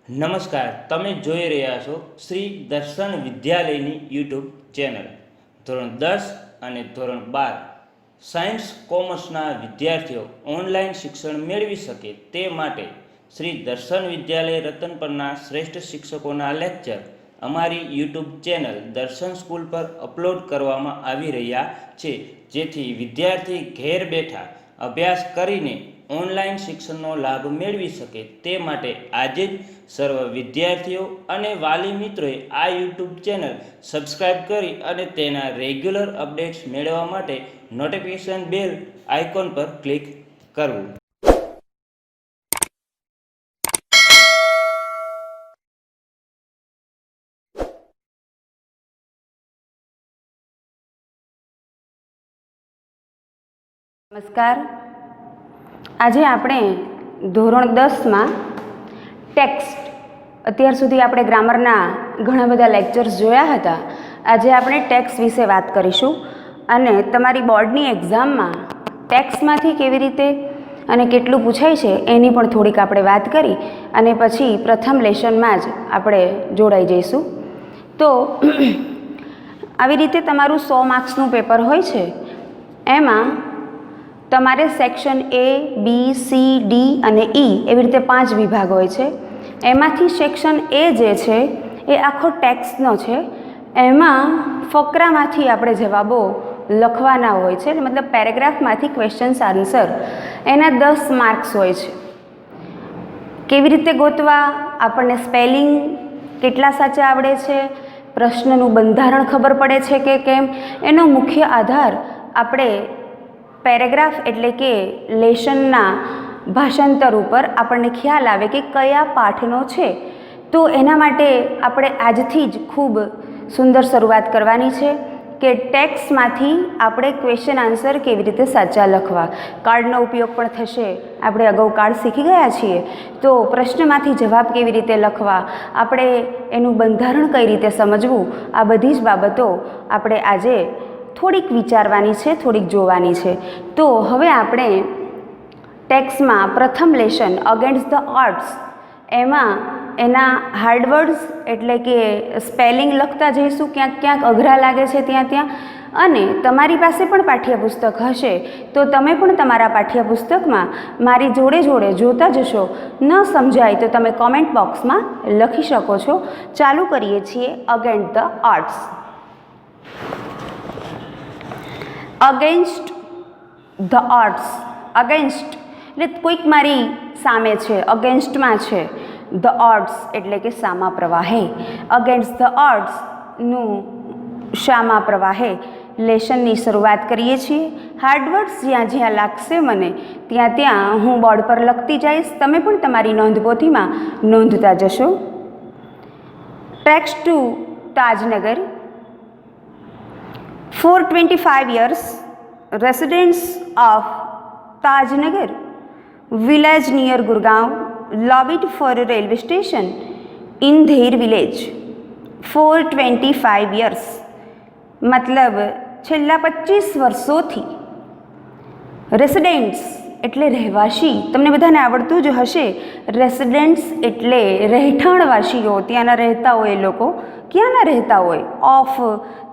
નમસ્કાર, તમે જોઈ રહ્યા છો શ્રી દર્શન વિદ્યાલયની યુટ્યુબ ચેનલ. ધોરણ 10 અને ધોરણ 12 સાયન્સ કોમર્સના વિદ્યાર્થીઓ ઓનલાઈન શિક્ષણ મેળવી શકે તે માટે શ્રી દર્શન વિદ્યાલય રતનપરના શ્રેષ્ઠ શિક્ષકોના લેક્ચર અમારી યુટ્યુબ ચેનલ દર્શન સ્કૂલ પર અપલોડ કરવામાં આવી રહ્યા છે, જેથી વિદ્યાર્થી ઘેર બેઠા અભ્યાસ કરીને ઓનલાઈન શિક્ષણનો લાભ મેળવી શકે તે માટે આજે જ સર્વ વિદ્યાર્થીઓ અને વાલી મિત્રોએ આ યુટ્યુબ ચેનલ સબસ્ક્રાઈબ કરી અને તેના રેગ્યુલર અપડેટ્સ મેળવવા માટે નોટિફિકેશન બેલ આઇકોન પર ક્લિક કરવું. નમસ્કાર. આજે આપણે ધોરણ 10માં ટેક્સ્ટ, અત્યાર સુધી આપણે ગ્રામરના ઘણા બધા લેક્ચર્સ જોયા હતા. આજે આપણે ટેક્સ્ટ વિશે વાત કરીશું અને તમારી બોર્ડની એક્ઝામમાં ટેક્સ્ટમાંથી કેવી રીતે અને કેટલું પૂછાય છે એની પણ થોડીક આપણે વાત કરી અને પછી પ્રથમ લેસનમાં જ આપણે જોડાઈ જઈશું. તો આવી રીતે તમારું 100 માર્ક્સનું પેપર હોય છે. એમાં તમારે section A, B, C, D અને E એવી રીતે 5 વિભાગ હોય છે. એમાંથી સેક્શન A જે છે એ આખો ટેક્સ્ટનો છે. એમાં ફકરામાંથી આપણે જવાબો લખવાના હોય છે, મતલબ પેરેગ્રાફમાંથી ક્વેશ્ચન્સ આન્સર, એના 10 માર્ક્સ હોય છે. કેવી રીતે ગોતવા, આપણને સ્પેલિંગ કેટલા સાચા આવડે છે, પ્રશ્નનું બંધારણ ખબર પડે છે કે કેમ, એનો મુખ્ય આધાર આપણે પેરેગ્રાફ એટલે કે લેશનના ભાષાંતર ઉપર આપણને ખ્યાલ આવે કે કયા પાઠનો છે. તો એના માટે આપણે આજથી જ ખૂબ સુંદર શરૂઆત કરવાની છે કે ટેક્સ્ટમાંથી આપણે ક્વેશ્ચન આન્સર કેવી રીતે સાચા લખવા. કાર્ડનો ઉપયોગ પણ થશે. આપણે અગાઉ કાર્ડ શીખી ગયા છીએ, તો પ્રશ્નમાંથી જવાબ કેવી રીતે લખવા, આપણે એનું બંધારણ કઈ રીતે સમજવું, આ બધી જ બાબતો આપણે આજે થોડીક વિચારવાની છે, થોડીક જોવાની છે. તો હવે આપણે ટેક્સ્ટમાં પ્રથમ લેશન અગેન્સ્ટ ધ ઓડ્સ, એમાં એના હાર્ડવર્ડ્સ એટલે કે સ્પેલિંગ લખતા જઈશું, ક્યાંક ક્યાંક અઘરા લાગે છે ત્યાં. અને તમારી પાસે પણ પાઠ્યપુસ્તક હશે તો તમે પણ તમારા પાઠ્યપુસ્તકમાં મારી જોડે જોડે જોતા જશો. ન સમજાય તો તમે કોમેન્ટ બોક્સમાં લખી શકો છો. ચાલુ કરીએ છીએ against the odds. Against the odds, against એટલે કોઈક મારી સામે છે, અગેન્સ્ટમાં છે. ધ ઓડ્સ એટલે કે સામા પ્રવાહે. અગેન્સ્ટ ધ ઓડ્સનું સામા પ્રવાહે લેશનની શરૂઆત કરીએ છીએ. હાર્ડવર્ડ્સ જ્યાં જ્યાં લાગશે મને ત્યાં હું બોર્ડ પર લખતી જઈશ, તમે પણ તમારી નોંધપોથીમાં નોંધતા જશો. Tracks to Tajnagar. For 25 years, residents of Tajnagar village near Gurgaon lobbied for a railway station in their village. For 25 years, મતલબ છેલ્લા 25 વર્ષોથી રેસિડેન્ટ્સ એટલે રહેવાસી, તમને બધાને આવડતું જ હશે. રેસિડેન્ટ્સ એટલે રહેઠાણવાસીઓ, ત્યાંના રહેતા હોય એ લોકો. ક્યાંના રહેતા હોય? ઓફ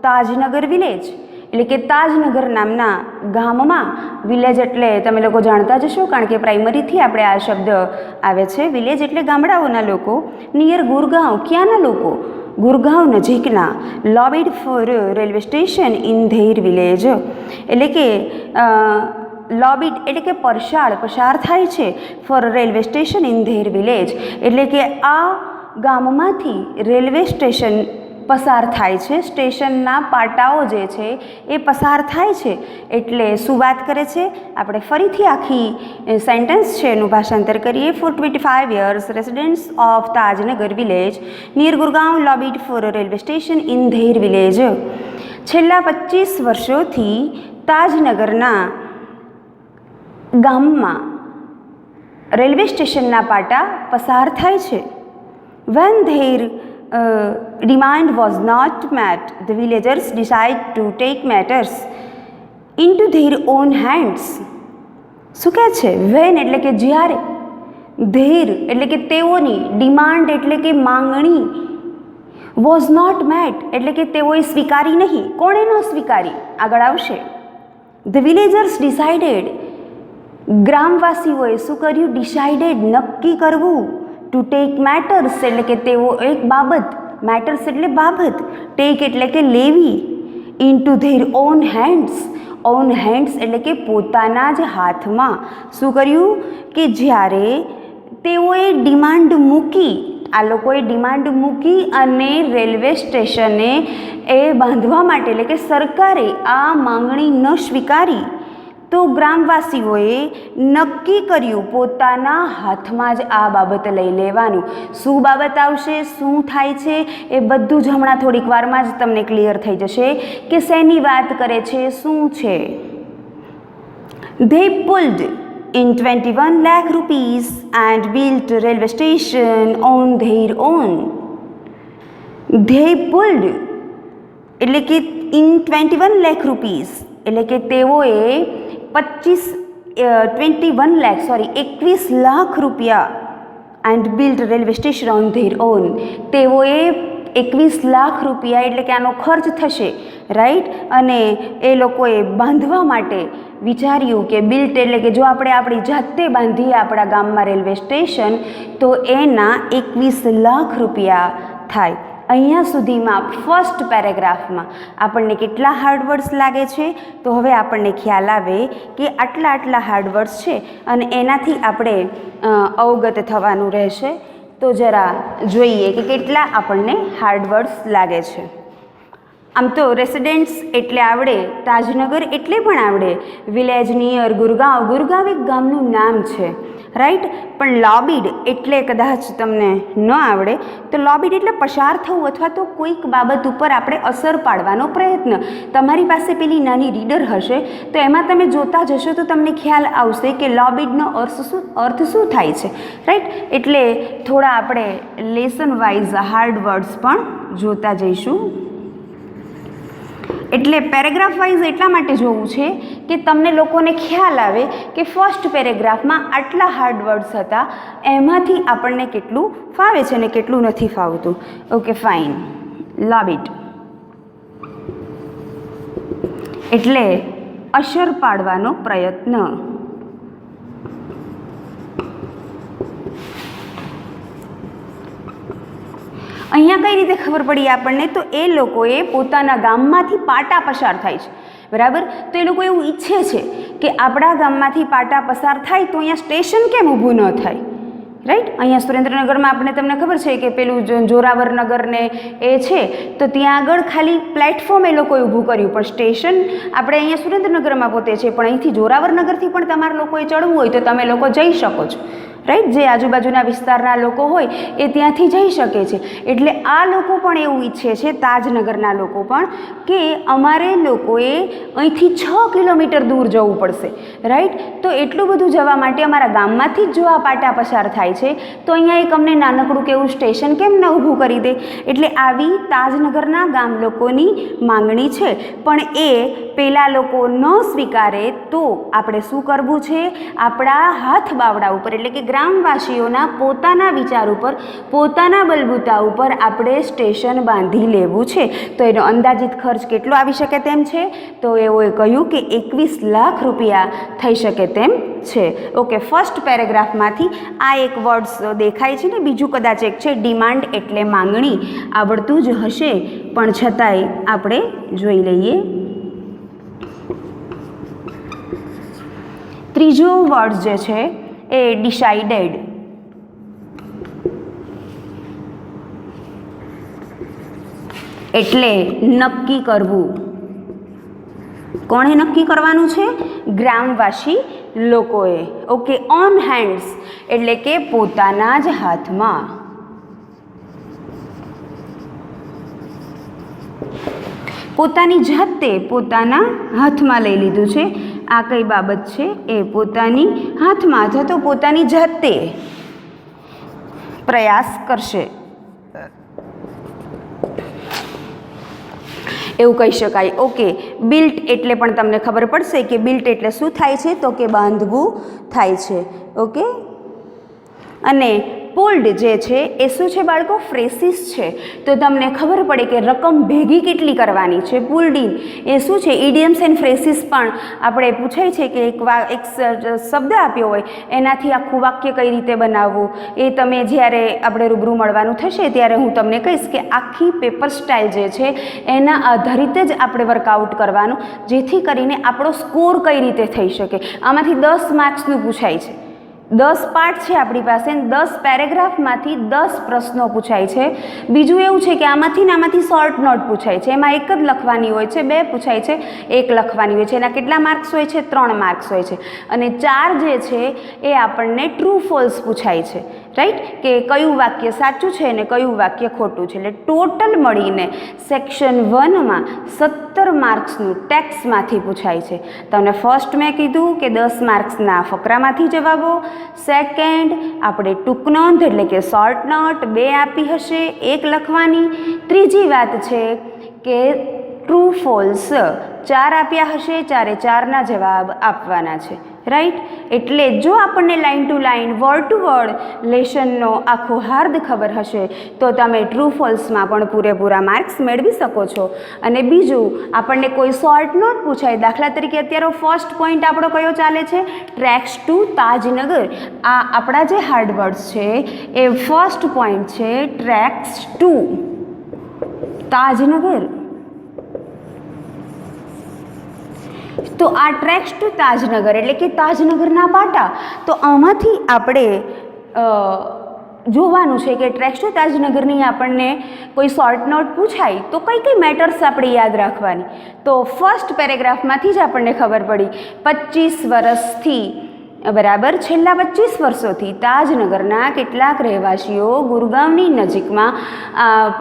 તાજનગર વિલેજ એટલે કે તાજનગર નામના ગામમાં. વિલેજ એટલે તમે લોકો જાણતા જશો, કારણ કે પ્રાઇમરીથી આપણે આ શબ્દ આવે છે. વિલેજ એટલે ગામડાઓના લોકો. નિયર ગુરગાંવ, ક્યાંના લોકો? ગુરગાંવ નજીકના. Lobbied for railway station in their village એટલે કે લોબીડ એટલે કે પસાર થાય છે. For railway station in their village એટલે કે આ ગામમાંથી રેલવે સ્ટેશન પસાર થાય છે. સ્ટેશનના પાટાઓ જે છે એ પસાર થાય છે. એટલે શું વાત કરે છે? આપણે ફરીથી આખી સેન્ટેન્સ છે એનું ભાષાંતર કરીએ. For 25 years, residents of Tajnagar village near Gurgaon lobbied for railway station in their village. છેલ્લા 25 વર્ષોથી તાજનગરના ગામમાં રેલવે સ્ટેશનના પાટા પસાર થાય છે. When their demand was not met, the villagers decided to take matters into their own hands. શું કહે છે? વેન એટલે કે જ્યારે, ધેર એટલે કે તેઓની, ડિમાન્ડ એટલે કે માંગણી, વોઝ નોટ મેટ એટલે કે તેઓએ સ્વીકારી નહીં. કોણે ન સ્વીકારી? આગળ આવશે. ધ વિલેજર્સ ડિસાઇડેડ, ગ્રામવાસીઓએ શું કર્યું? ડિસાઇડેડ નક્કી કરવું. ટુ ટેક મેટર્સ એટલે કે તેઓ એક બાબત, મેટર્સ એટલે બાબત, ટેક એટલે કે લેવી, into their own hands, own hands એટલે કે પોતાના જ હાથમાં. શું કર્યું? કે જ્યારે તેઓએ ડિમાન્ડ મૂકી, આ લોકોએ ડિમાન્ડ મૂકી અને રેલવે સ્ટેશને એ બાંધવા માટે એટલે કે સરકારે આ માંગણી ન સ્વીકારી, તો ગ્રામવાસીઓએ નક્કી કર્યું પોતાના હાથમાં જ આ બાબત લઈ લેવાનું. શું બાબત આવશે, શું થાય છે, એ બધું જ હમણાં થોડીક વારમાં જ તમને ક્લિયર થઈ જશે કે શેની વાત કરે છે, શું છે. They pulled in 21 lakh rupees and built a railway station on their own. They pulled એટલે કે in 21 lakh rupees એટલે કે તેઓએ 21 લાખ રૂપિયા and built railway station on there on. તેઓએ 21 લાખ રૂપિયા એટલે કે આનો ખર્ચ થશે, રાઈટ, અને એ લોકોએ બાંધવા માટે વિચાર્યું કે બિલ્ટ એટલે કે જો આપણે આપણી જાતે બાંધીએ આપણા ગામમાં રેલવે સ્ટેશન તો એના 21 લાખ રૂપિયા થાય. અહીંયા સુધીમાં ફર્સ્ટ પેરેગ્રાફમાં આપણને કેટલા હાર્ડવર્ડ્સ લાગે છે? તો હવે આપણને ખ્યાલ આવે કે આટલા હાર્ડવર્ડ્સ છે અને એનાથી આપણે અવગત થવાનું રહેશે. તો જરા જોઈએ કે કેટલા આપણને હાર્ડવર્ડ્સ લાગે છે. આમ તો રેસિડેન્ટ્સ એટલે આવડે, તાજનગર એટલે પણ આવડે, વિલેજ નિયર ગુરગાંવ, ગુરગાંવ એક ગામનું નામ છે, રાઈટ. પણ લોબિડ એટલે કદાચ તમને ન આવડે તો લોબિડ એટલે પસાર થવું અથવા તો કોઈક બાબત ઉપર આપણે અસર પાડવાનો પ્રયત્ન. તમારી પાસે પેલી નાની રીડર હશે તો એમાં તમે જોતા જશો તો તમને ખ્યાલ આવશે કે લોબિડનો અર્થ શું થાય છે, રાઈટ. એટલે થોડા આપણે લેસન વાઇઝ હાર્ડ વર્ડ્સ પણ જોતા જઈશું. એટલે પેરેગ્રાફ વાઇઝ એટલા માટે જોવું છે કે તમને લોકોને ખ્યાલ આવે કે ફર્સ્ટ પેરેગ્રાફમાં આટલા હાર્ડ વર્ડ્સ હતા, એમાંથી આપણને કેટલું ફાવે છે ને કેટલું નથી ફાવતું. Okay fine. લોબિડ એટલે અસર પાડવાનો પ્રયત્ન. અહીંયા કઈ રીતે ખબર પડી આપણને? તો એ લોકોએ પોતાના ગામમાંથી પાટા પસાર થાય છે, બરાબર. તો એ લોકો એવું ઈચ્છે છે કે આપણા ગામમાંથી પાટા પસાર થાય તો અહીંયા સ્ટેશન કેમ ઊભું ન થાય, રાઈટ. અહીંયા સુરેન્દ્રનગરમાં આપણે તમને ખબર છે કે પેલું જોરાવરનગરને એ છે તો ત્યાં આગળ ખાલી પ્લેટફોર્મ એ લોકોએ ઊભું કર્યું, પણ સ્ટેશન આપણે અહીંયા સુરેન્દ્રનગરમાં પોતે છે, પણ અહીંથી જોરાવરનગરથી પણ તમારા લોકોએ ચડવું હોય તો તમે લોકો જઈ શકો છો, રાઈટ. જે આજુબાજુના વિસ્તારના લોકો હોય એ ત્યાંથી જઈ શકે છે. એટલે આ લોકો પણ એવું ઈચ્છે છે, તાજનગરના લોકો પણ, કે અમારે લોકોએ અહીંથી 6 કિલોમીટર દૂર જવું પડશે, રાઈટ. તો એટલું બધું જવા માટે અમારા ગામમાંથી જ જો આ પાટા પસાર થાય છે તો અહીંયા એક અમને નાનકડું કેવું સ્ટેશન કેમ ન ઊભું કરી દે. એટલે આવી તાજનગરના ગામ લોકોની માંગણી છે, પણ એ પેલા લોકો ન સ્વીકારે તો આપણે શું કરવું છે? આપણા હાથ બાવડા ઉપર એટલે કે ગ્રામવાસીઓના પોતાના વિચાર ઉપર, પોતાના બલબૂતા ઉપર આપણે સ્ટેશન બાંધી લેવું છે. તો એનો અંદાજિત ખર્ચ કેટલો આવી શકે તેમ છે? તો એઓએ કહ્યું કે 21 લાખ રૂપિયા થઈ શકે તેમ છે. ઓકે, ફર્સ્ટ પેરેગ્રાફમાંથી આ એક વર્ડ્સ દેખાય છે ને, બીજું કદાચ એક છે ડિમાન્ડ એટલે માંગણી. આવડતું જ હશે પણ છતાંય આપણે જોઈ લઈએ. ત્રીજો વર્ડ જે છે એ ડિસાઇડેડ. એટલે નક્કી કરવું. કોણે નક્કી કરવાનું છે? ગ્રામવાસી લોકોએ. ઓકે, ઓન હેન્ડ્સ એટલે કે પોતાના જ હાથમાં. પોતાની જાતે પોતાના હાથમાં લઈ લીધું છે. આ કઈ બાબત છે? એ પોતાની હાથમાં અથવા તો પોતાની જાતે પ્રયાસ કરશે એવું કહી શકાય. ઓકે, બિલ્ટ એટલે પણ તમને ખબર પડશે કે બિલ્ટ એટલે શું થાય છે? તો કે બાંધવું થાય છે. ઓકે, અને પુલ્ડ જે છે એ શું છે બાળકો? ફ્રેસીસ છે. તો તમને ખબર પડે કે રકમ ભેગી કેટલી કરવાની છે. પુલ્ડ ઇન એ શું છે? ઇડિયમ્સ એન્ડ ફ્રેસીસ પણ આપણે પૂછાય છે કે એક શબ્દ આપ્યો હોય એનાથી આખું વાક્ય કઈ રીતે બનાવવું, એ તમે જ્યારે આપણે રૂબરૂ મળવાનું થશે ત્યારે હું તમને કહીશ કે આખી પેપર સ્ટાઇલ જે છે એના આધારિત જ આપણે વર્કઆઉટ કરવાનું, જેથી કરીને આપણો સ્કોર કઈ રીતે થઈ શકે. આમાંથી 10 માર્ક્સનું પૂછાય છે. 10 પાર્ટ છે આપણી પાસે, 10 પેરેગ્રાફમાંથી 10 પ્રશ્નો પૂછાય છે. બીજું એવું છે કે આમાંથી શોર્ટ નોટ પૂછાય છે, એમાં એક જ લખવાની હોય છે, 2 પૂછાય છે, 1 લખવાની હોય છે. એના કેટલા માર્ક્સ હોય છે? 3 માર્ક્સ હોય છે. અને 4 જે છે એ આપણને ટ્રુ ફોલ્સ પૂછાય છે, રાઈટ, કે કયું વાક્ય સાચું છે ને કયું વાક્ય ખોટું છે. એટલે ટોટલ મળીને સેક્શન 1માં 17 માર્ક્સનું ટેક્સમાંથી પૂછાય છે. તમને ફર્સ્ટ મેં કીધું કે 10 માર્ક્સના ફકરામાંથી જવાબો, સેકન્ડ આપણે ટૂંક નોંધ એટલે કે શોર્ટ નોટ 2 આપી હશે, 1 લખવાની. ત્રીજી વાત છે કે ટ્રુ ફોલ્સ 4 આપ્યા હશે, 4ના જવાબ આપવાના છે, રાઈટ. એટલે જો આપણને line to line word to word લેશનનો આખો હાર્દ ખબર હશે તો તમે ટ્રુ ફોલ્સમાં પણ પૂરેપૂરા માર્ક્સ મેળવી શકો છો. અને બીજું, આપણને કોઈ શોર્ટ નોટ પૂછાય, દાખલા તરીકે અત્યારે ફર્સ્ટ પોઈન્ટ આપણો કયો ચાલે છે? Tracks to Tajnagar. આ આપણા જે હાર્ડ વર્ડ્સ છે એ ફર્સ્ટ પોઈન્ટ છે ટ્રેક્સ ટુ તાજનગર. તો આ ટ્રેક્સ ટુ તાજનગર એટલે કે તાજનગરના પાટા. તો આમાંથી આપણે જોવાનું છે કે ટ્રેક્સ ટુ તાજનગરની આપણને કોઈ શોર્ટ નોટ પૂછાય તો કઈ કઈ મેટર્સ આપણે યાદ રાખવાની. તો ફર્સ્ટ પેરેગ્રાફમાંથી જ આપણને ખબર પડી 25 વર્ષથી બરાબર છેલ્લા 25 વર્ષોથી તાજનગરના કેટલાક રહેવાસીઓ ગુરગાંવની નજીકમાં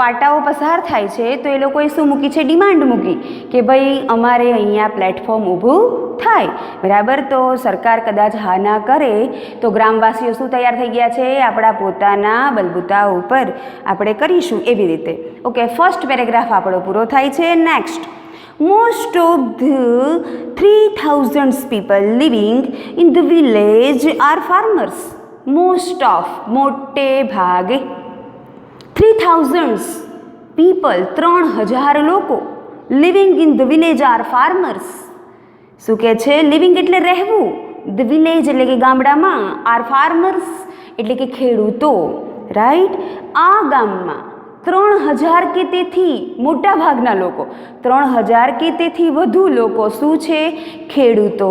પાટાઓ પસાર થાય છે તો એ લોકોએ શું મૂકી છે? ડિમાન્ડ મૂકી કે ભાઈ અમારે અહીંયા પ્લેટફોર્મ ઊભું થાય, બરાબર. તો સરકાર કદાચ હા ના કરે તો ગ્રામવાસીઓ શું તૈયાર થઈ ગયા છે? આપણા પોતાના બલબૂતા ઉપર આપણે કરીશું એવી રીતે. ઓકે, ફર્સ્ટ પેરેગ્રાફ આપણો પૂરો થાય છે. Next, most of the 3000 people living in the village are farmers. most of મોટે ભાગે 3000 people 3000 લોકો living in the village are farmers. શું કહે છે? લિવિંગ એટલે રહેવું, ધ વિલેજ એટલે કે ગામડામાં, આર ફાર્મર્સ એટલે કે ખેડૂતો, રાઈટ. આ ગામમાં 3000 કે તેથી મોટા ભાગના લોકો, 3000 કે તેથી વધુ લોકો શું છે? ખેડૂતો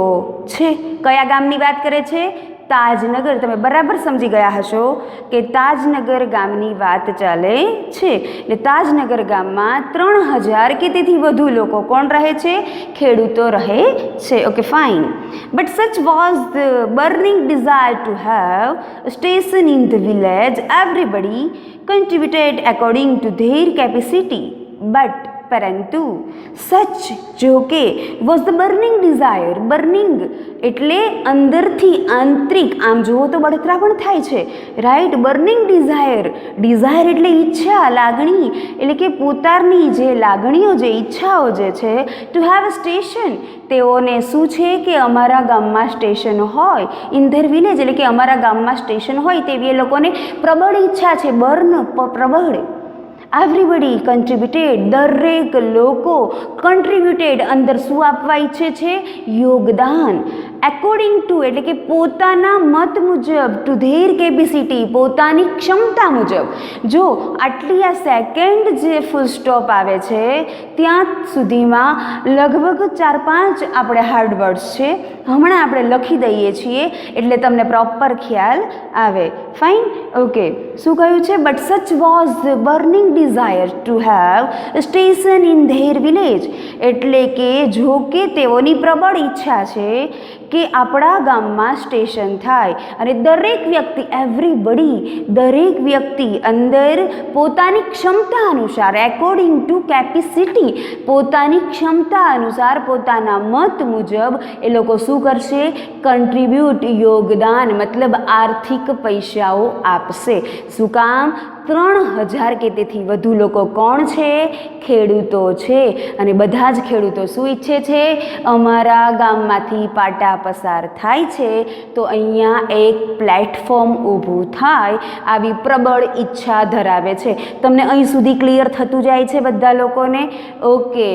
છે. કયા ગામની વાત કરે છે? તાજનગર. તમે બરાબર સમજી ગયા હશો કે તાજનગર ગામની વાત ચાલે છે. એટલે તાજનગર ગામમાં 3000 કે તેથી વધુ લોકો કોણ રહે છે? ખેડૂતો રહે છે. Okay, fine. But such was the burning desire to have a station in the village. Everybody contributed according to their capacity, but પરંતુ સચ જો કે was the burning desire. Burning એટલે અંદરથી આંતરિક, આમ જુઓ તો બળતરા પણ થાય છે, રાઈટ. બર્નિંગ ડિઝાયર, ડિઝાયર એટલે ઈચ્છા, લાગણી, એટલે કે પોતાની જે લાગણીઓ, જે ઈચ્છાઓ જે છે, ટુ હેવ અ સ્ટેશન. તેઓને શું છે કે અમારા ગામમાં સ્ટેશન હોય, ઇન ધેર વિલેજ એટલે કે અમારા ગામમાં સ્ટેશન હોય તેવી એ લોકોને પ્રબળ ઈચ્છા છે. બર્ન પ્રબળ. એવરીબડી કન્ટ્રીબ્યુટેડ, દરેક લોકો કન્ટ્રીબ્યુટેડ, અંદર શું આપવા ઈચ્છે છે? યોગદાન. એકોર્ડિંગ ટુ એટલે કે પોતાના મત મુજબ, ટુ ધેર કેપેસિટી પોતાની ક્ષમતા મુજબ. જો આટલી આ સેકન્ડ જે ફૂલ સ્ટોપ આવે છે ત્યાં સુધીમાં લગભગ 4-5 આપણે હાર્ડ વર્ડ્સ છે, હમણાં આપણે લખી દઈએ છીએ એટલે તમને પ્રોપર ખ્યાલ આવે. ફાઇન. ઓકે, શું કહ્યું છે? But such was burning desire to have station in their village. એટલે કે જો કે તેઓની પ્રબળ ઈચ્છા છે કે આપણા ગામમાં સ્ટેશન થાય અને દરેક વ્યક્તિ, એવરીબડી, દરેક વ્યક્તિ અંદર પોતાની ક્ષમતા અનુસાર, એકોર્ડિંગ ટુ કેપેસિટી, પોતાની ક્ષમતા અનુસાર, પોતાના મત મુજબ એ લોકો શું કરશે? કન્ટ્રીબ્યુટ, યોગદાન, મતલબ આર્થિક પૈસાઓ આપશે. શું કામ? 3000 કે તેથી વધુ લોકો કોણ છે? ખેડૂતો છે. અને બધા જ ખેડૂતો શું ઈચ્છે છે? અમારા ગામમાંથી પાટા પસાર થાય છે તો અહીંયા એક પ્લેટફોર્મ ઊભું થાય, આવી પ્રબળ ઈચ્છા ધરાવે છે. તમને અહીં સુધી ક્લિયર થતું જાય છે બધા લોકોને? Okay.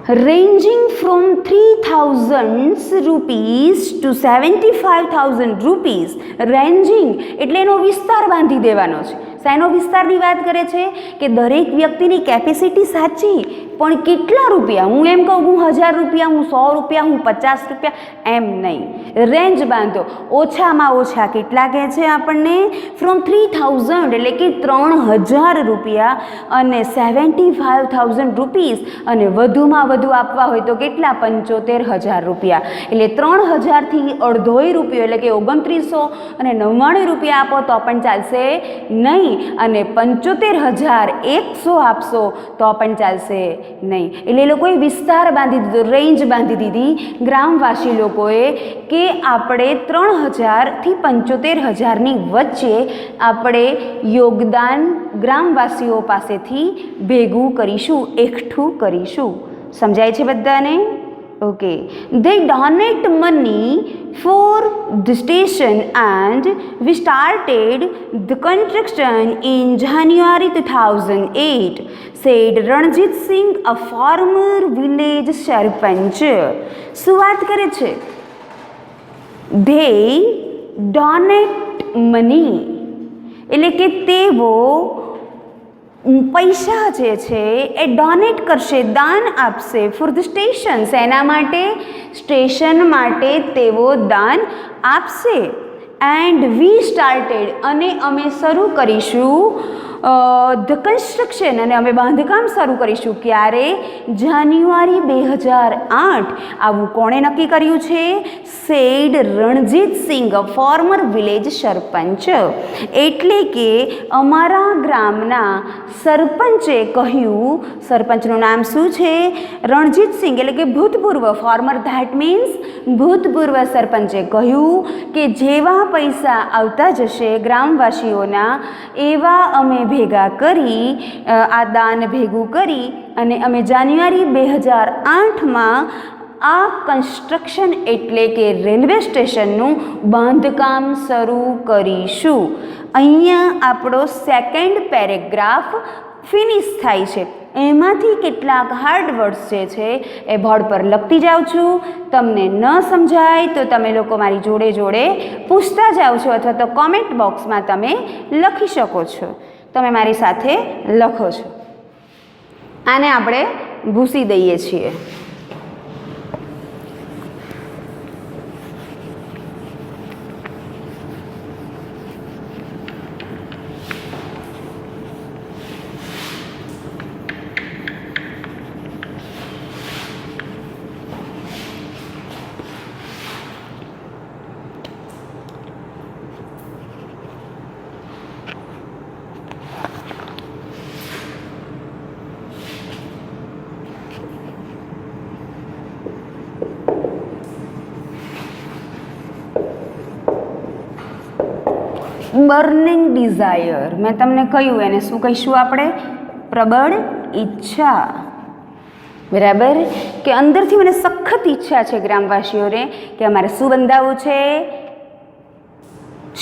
ranging from 3000 rupees to 75,000 rupees. Ranging એટલે એનો વિસ્તાર બાંધી દેવાનો છે. શાનો વિસ્તારની વાત કરે છે? કે દરેક વ્યક્તિની કેપેસિટી સાચી, પણ કેટલા રૂપિયા? હું એમ કહું હું 1000 રૂપિયા, હું 100 રૂપિયા, હું 50 રૂપિયા, એમ નહીં. રેન્જ બાંધો. ઓછામાં ઓછા કેટલા કહે છે આપણને? ફ્રોમ 3000 એટલે કે 3000 રૂપિયા અને 75,000 રૂપીસ, અને વધુમાં વધુ આપવા હોય તો કેટલા? 75,000 રૂપિયા. એટલે 3000થી અડધોય રૂપિયો એટલે કે 2900 અને 99 રૂપિયા આપો તો પણ ચાલશે નહીં, અને 75,100 આપશો તો પણ ચાલશે નહીં. એટલે એ લોકોએ વિસ્તાર બાંધી દીધો, રેન્જ બાંધી દીધી ગ્રામવાસી લોકોએ, કે આપણે 3000થી 75,000ની વચ્ચે આપણે યોગદાન ગ્રામવાસીઓ પાસેથી ભેગું કરીશું, એકઠું કરીશું. સમજાય છે બધાને? Okay. They donate money for the station and we started the construction in January 2008, said Ranjit Singh, a former village સરપંચ. શું વાત કરે છે? They donate money એટલે કે તેઓ પૈસા જે છે એ ડોનેટ કરશે, દાન આપશે. ફોર ધ સ્ટેશન, એના માટે? સ્ટેશન માટે તેઓ દાન આપશે. એન્ડ વી સ્ટાર્ટેડ અને અમે શરૂ કરીશું ધ કન્સ્ટ્રક્શન અને અમે બાંધકામ શરૂ કરીશું. ક્યારે? જાન્યુઆરી 2008. આવું કોણે નક્કી કર્યું છે? સેડ રણજીત સિંહ, ફોર્મર વિલેજ સરપંચ. એટલે કે અમારા ગ્રામના સરપંચે કહ્યું. સરપંચનું નામ શું છે? રણજીત સિંહ, એટલે કે ભૂતપૂર્વ. ફોર્મર ધેટ મીન્સ ભૂતપૂર્વ. સરપંચે કહ્યું કે જેવા પૈસા આવતા જશે ગ્રામવાસીઓના, એવા અમે ભેગા કરી, આ દાન ભેગું કરી અને અમે જાન્યુઆરી 2008માં આ કન્સ્ટ્રક્શન એટલે કે રેલવે સ્ટેશનનું બાંધકામ શરૂ કરીશું. અહીંયા આપણો સેકન્ડ પેરેગ્રાફ ફિનિશ થાય છે. એમાંથી કેટલાક હાર્ડ વર્ડ્સ જે છે એ બોર્ડ પર લખતી જાઉં છું. તમને ન સમજાય તો તમે લોકો મારી જોડે જોડે પૂછતા જાઓ છો, અથવા તો કોમેન્ટ બોક્સમાં તમે લખી શકો છો. તમે મારી સાથે લખો છો. આને આપણે ભૂસી દઈએ છીએ. બર્નિંગ ડિઝાયર, મેં તમને કહ્યું એને શું કહીશું આપણે? પ્રબળ ઈચ્છા. બરાબર? કે અંદરથી મને સખત ઈચ્છા છે ગ્રામવાસીઓને કે અમારે શું બંધાવવું છે?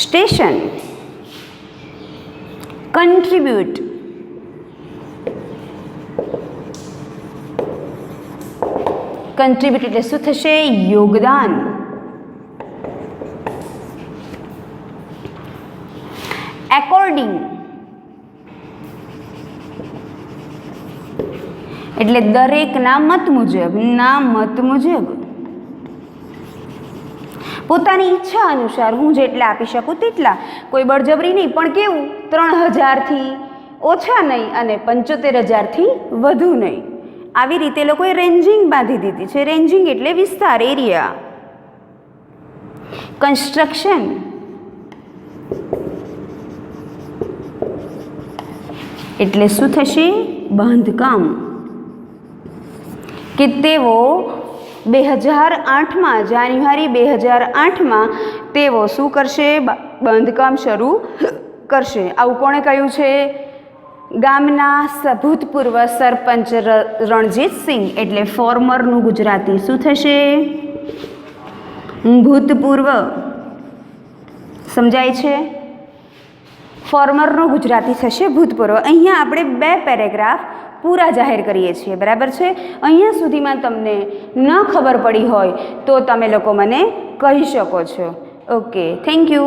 સ્ટેશન. કન્ટ્રીબ્યુટ, કન્ટ્રીબ્યુટ એટલે શું થશે? યોગદાન. એકોર્ડિંગ એટલે દરેકના મત મુજબ, ના મત મુજબ. પોતાની ઈચ્છા અનુસાર હું જેટલા આપી શકું તેટલા, કોઈ બળજબરી નહીં, પણ કેવું? 3000થી ઓછા નહીં અને 75,000થી વધુ નહીં. આવી રીતે લોકોએ રેન્જિંગ બાંધી દીધી છે. રેન્જિંગ એટલે વિસ્તાર, એરિયા. કન્સ્ટ્રક્શન એટલે શું થશે? બાંધકામ. કે તેઓ 2008માં, જાન્યુઆરી 2008માં તેઓ શું કરશે? બાંધકામ શરૂ કરશે. આવું કોણે કહ્યું છે? ગામના ભૂતપૂર્વ સરપંચ રણજીતસિંહ. એટલે ફોર્મરનું ગુજરાતી શું થશે? ભૂતપૂર્વ. સમજાય છે? ફોર્મરનું ગુજરાતી થશે ભૂતપૂર્વ. અહીંયા આપણે 2 પેરેગ્રાફ પૂરા જાહેર કરીએ છીએ, બરાબર છે? અહીંયા સુધીમાં તમને ન ખબર પડી હોય તો તમે લોકો મને કહી શકો છો. Okay, thank you.